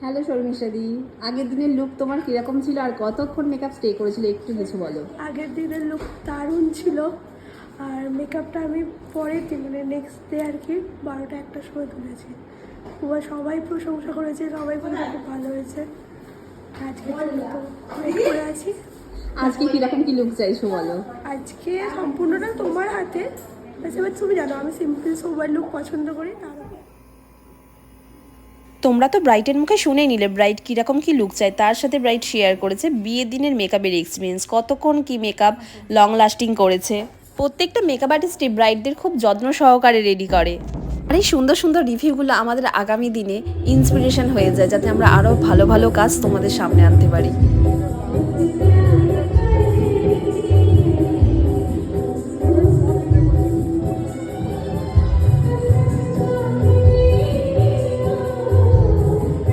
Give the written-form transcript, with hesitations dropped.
Hello শর্মিষ্ঠাদি, আগের দিনের look তোমার কিরকম ছিল আর কতক্ষণ মেকআপ স্টে করেছিল একটু কিছু বলো। আগের দিনের লুক দারুণ ছিল। আর মেকআপটা আমি পরের দিন মানে নেক্সট ডে আর কি 12টা-1টার সময় তুলেছি। সবাই প্রশংসা করেছে, সবাই বলে খুব ভালো হয়েছে। আজকে তো ওয়েট করে আছি। আজকে কিরকম কি লুক চাইছো বলো। আজকে সম্পূর্ণটা তোমার হাতে। এবার তুমি জানো আমি সিম্পল সোবার লুক পছন্দ করি। তোমরা তো ব্রাইটের মুখে শুনেই নিলে ব্রাইট কীরকম কী লুক চায়। তার সাথে ব্রাইট শেয়ার করেছে বিয়ের দিনের মেকআপের এক্সপিরিয়েন্স, কতক্ষণ কি মেকআপ লং লাস্টিং করেছে। প্রত্যেকটা মেকআপ আর্টিস্টই ব্রাইটদের খুব যত্ন সহকারে রেডি করে। আর এই সুন্দর সুন্দর রিভিউগুলো আমাদের আগামী দিনে ইন্সপিরেশন হয়ে যায়, যাতে আমরা আরও ভালো ভালো কাজ তোমাদের সামনে আনতে পারি।